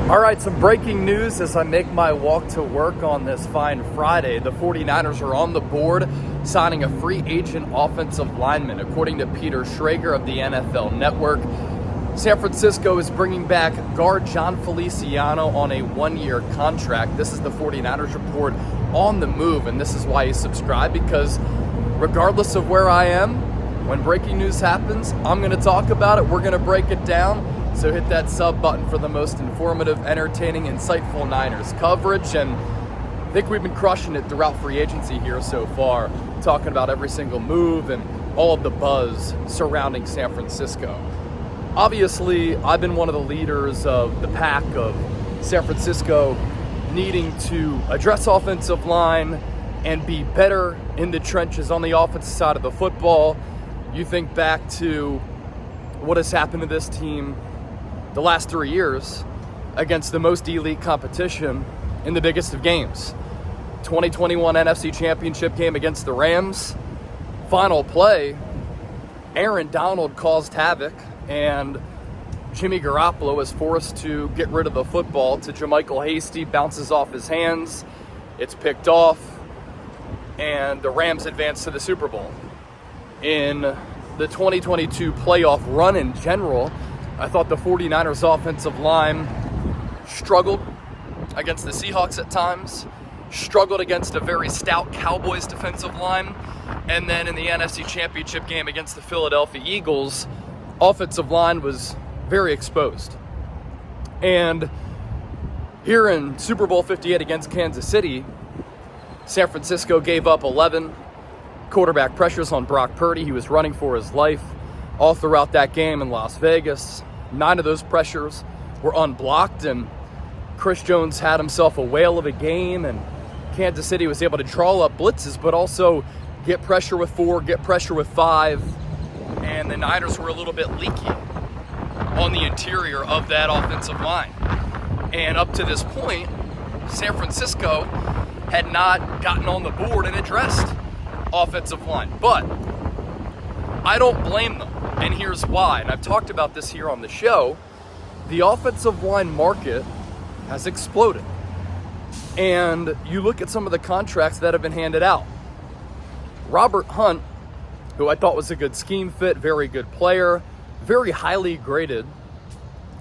All right, some breaking news as I make my walk to work on this fine Friday. The 49ers are on the board signing a free agent offensive lineman, according to Peter Schrager of the NFL Network. San Francisco is bringing back guard Jon Feliciano on a one-year contract. This is the 49ers report on the move, and this is why you subscribe, because regardless of where I am, when breaking news happens, I'm going to talk about it. We're going to break it down. So hit that sub button for the most informative, entertaining, insightful Niners coverage. And I think we've been crushing it throughout free agency here so far, talking about every single move and all of the buzz surrounding San Francisco. Obviously, I've been one of the leaders of the pack of San Francisco needing to address offensive line and be better in the trenches on the offensive side of the football. You think back to what has happened to this team the last 3 years against the most elite competition in the biggest of games. 2021 NFC Championship game against the Rams. Final play, Aaron Donald caused havoc, and Jimmy Garoppolo is forced to get rid of the football to JaMycal Hasty, bounces off his hands, it's picked off, and the Rams advance to the Super Bowl. In the 2022 playoff run in general, I thought the 49ers offensive line struggled against the Seahawks at times, struggled against a very stout Cowboys defensive line, and then in the NFC Championship game against the Philadelphia Eagles, offensive line was very exposed. And here in Super Bowl 58 against Kansas City, San Francisco gave up 11 quarterback pressures on Brock Purdy. He was running for his life all throughout that game in Las Vegas. 9 of those pressures were unblocked, and Chris Jones had himself a whale of a game, and Kansas City was able to draw up blitzes, but also get pressure with 4, get pressure with 5, and the Niners were a little bit leaky on the interior of that offensive line. And up to this point, San Francisco had not gotten on the board and addressed offensive line. But I don't blame them, and here's why. And I've talked about this here on the show. The offensive line market has exploded. And you look at some of the contracts that have been handed out. Robert Hunt, who I thought was a good scheme fit, very good player, very highly graded,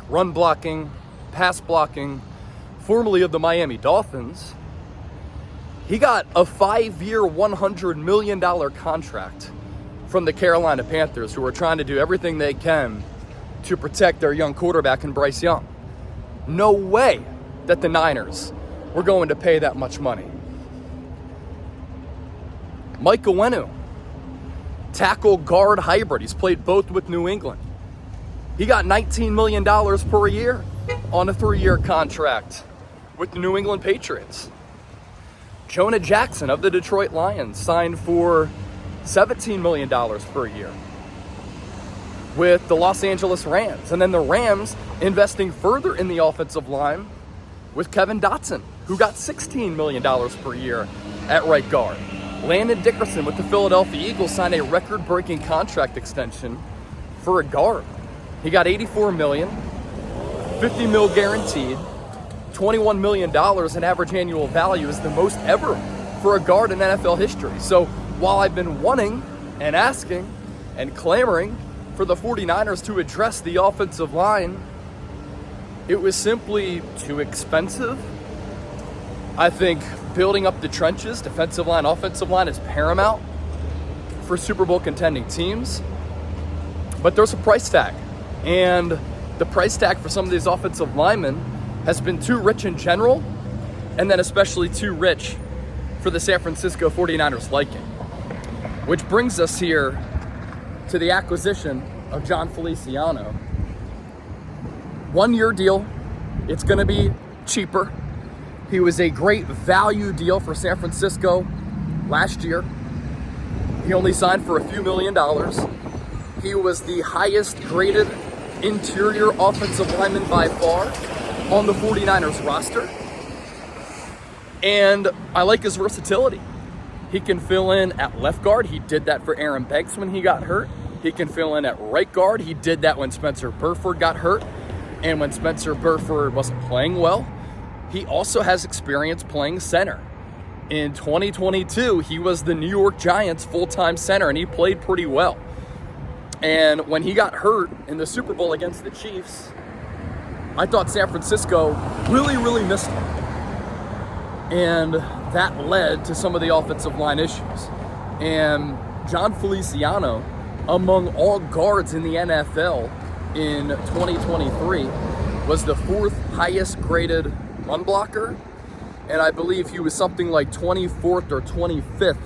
run blocking, pass blocking, formerly of the Miami Dolphins. He got a 5-year, $100 million contract from the Carolina Panthers, who are trying to do everything they can to protect their young quarterback in Bryce Young. No way that the Niners were going to pay that much money. Mike Owenu, tackle guard hybrid. He's played both with New England. He got $19 million per year on a 3-year contract with the New England Patriots. Jonah Jackson of the Detroit Lions signed for $17 million per year with the Los Angeles Rams. And then the Rams investing further in the offensive line with Kevin Dotson, who got $16 million per year at right guard. Landon Dickerson with the Philadelphia Eagles signed a record-breaking contract extension for a guard. He got $84 million, $50 million guaranteed, $21 million in average annual value is the most ever for a guard in NFL history. So while I've been wanting and asking and clamoring for the 49ers to address the offensive line, it was simply too expensive. I think building up the trenches, defensive line, offensive line, is paramount for Super Bowl contending teams. But there's a price tag. And the price tag for some of these offensive linemen has been too rich in general, and then especially too rich for the San Francisco 49ers liking. Which brings us here to the acquisition of Jon Feliciano. 1-year deal. It's going to be cheaper. He was a great value deal for San Francisco last year. He only signed for a few $1 million. He was the highest graded interior offensive lineman by far on the 49ers roster. And I like his versatility. He can fill in at left guard. He did that for Aaron Banks when he got hurt. He can fill in at right guard. He did that when Spencer Burford got hurt. And when Spencer Burford wasn't playing well, he also has experience playing center. In 2022, he was the New York Giants full-time center, and he played pretty well. And when he got hurt in the Super Bowl against the Chiefs, I thought San Francisco really missed him. And that led to some of the offensive line issues. And Jon Feliciano, among all guards in the NFL in 2023, was the 4th highest graded run blocker. And I believe he was something like 24th or 25th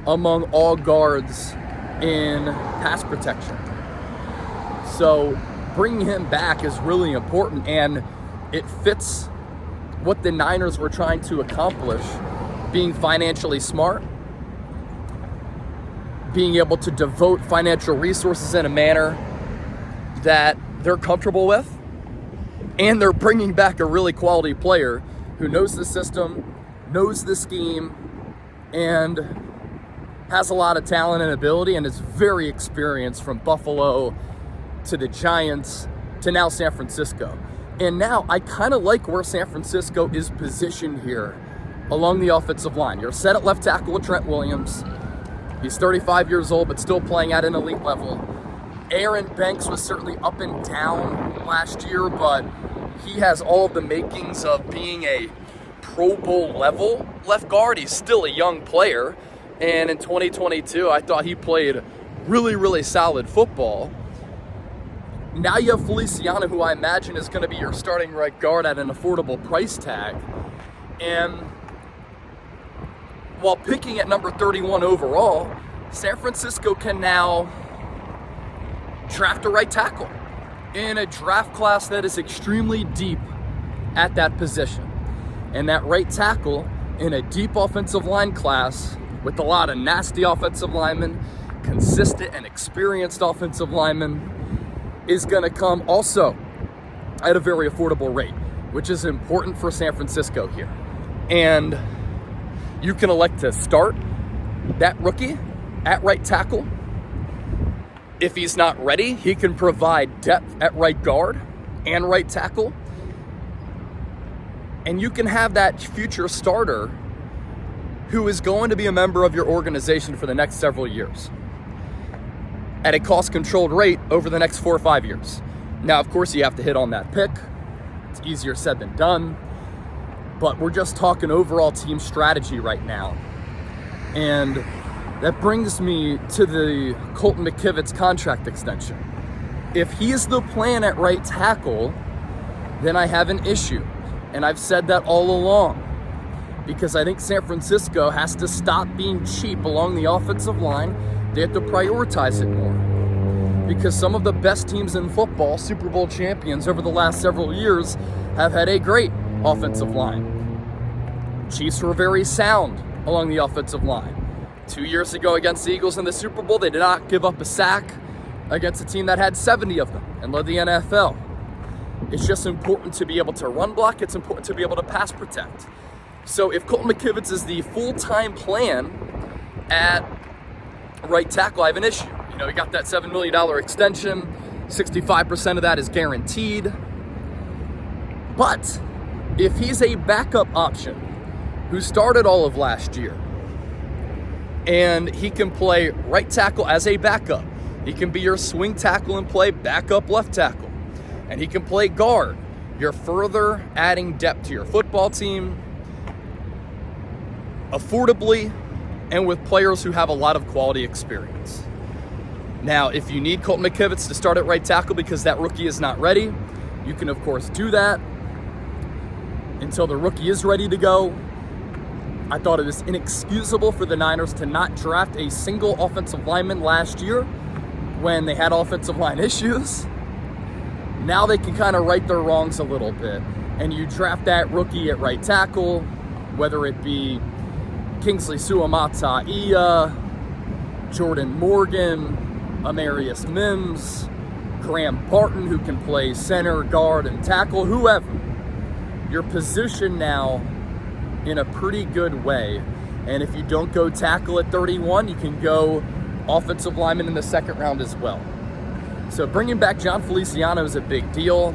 among all guards in pass protection. So bringing him back is really important, and it fits what the Niners were trying to accomplish, being financially smart, being able to devote financial resources in a manner that they're comfortable with, and they're bringing back a really quality player who knows the system, knows the scheme, and has a lot of talent and ability, and is very experienced from Buffalo to the Giants to now San Francisco. And now I kind of like where San Francisco is positioned here along the offensive line. You're set at left tackle with Trent Williams. He's 35 years old, but still playing at an elite level. Aaron Banks was certainly up and down last year, but he has all of the makings of being a Pro Bowl level left guard. He's still a young player. And in 2022, I thought he played really solid football. Now you have Feliciano, who I imagine is going to be your starting right guard at an affordable price tag. And while picking at number 31 overall, San Francisco can now draft a right tackle in a draft class that is extremely deep at that position. And that right tackle in a deep offensive line class with a lot of nasty offensive linemen, consistent and experienced offensive linemen, is going to come also at a very affordable rate, which is important for San Francisco here. And you can elect to start that rookie at right tackle. If he's not ready, he can provide depth at right guard and right tackle. And you can have that future starter who is going to be a member of your organization for the next several years at a cost-controlled rate over the next 4 or 5 years. Now, of course, you have to hit on that pick. It's easier said than done. But we're just talking overall team strategy right now. And that brings me to the Colton McKivitz contract extension. If he's the plan at right tackle, then I have an issue. And I've said that all along. Because I think San Francisco has to stop being cheap along the offensive line. They have to prioritize it more. Because some of the best teams in football, Super Bowl champions over the last several years, have had a great offensive line. Chiefs were very sound along the offensive line. 2 years ago against the Eagles in the Super Bowl, they did not give up a sack against a team that had 70 of them and led the NFL. It's just important to be able to run block. It's important to be able to pass protect. So if Colton McKivitz is the full-time plan at right tackle, I have an issue. You know, he got that $7 million extension. 65% of that is guaranteed. But if he's a backup option who started all of last year, and he can play right tackle as a backup, he can be your swing tackle and play backup left tackle, and he can play guard, you're further adding depth to your football team affordably and with players who have a lot of quality experience. Now, if you need Colton McKivitz to start at right tackle because that rookie is not ready, you can, of course, do that until the rookie is ready to go. I thought it was inexcusable for the Niners to not draft a single offensive lineman last year when they had offensive line issues. Now they can kind of right their wrongs a little bit. And you draft that rookie at right tackle, whether it be Kingsley Suamataia, Jordan Morgan, Amarius Mims, Graham Barton, who can play center, guard, and tackle, whoever. You're positioned now in a pretty good way. And if you don't go tackle at 31, you can go offensive lineman in the second round as well. So bringing back Jon Feliciano is a big deal.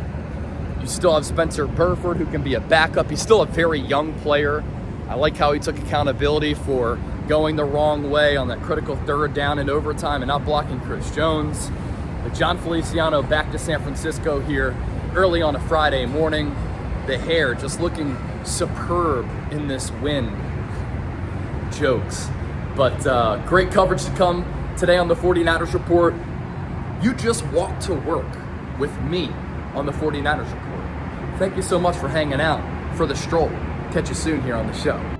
You still have Spencer Burford, who can be a backup. He's still a very young player. I like how he took accountability for going the wrong way on that critical third down in overtime and not blocking Chris Jones. But Jon Feliciano back to San Francisco here early on a Friday morning. The hair just looking superb in this wind. Jokes. But great coverage to come today on the 49ers Report. You just walked to work with me on the 49ers Report. Thank you so much for hanging out for the stroll. Catch you soon here on the show.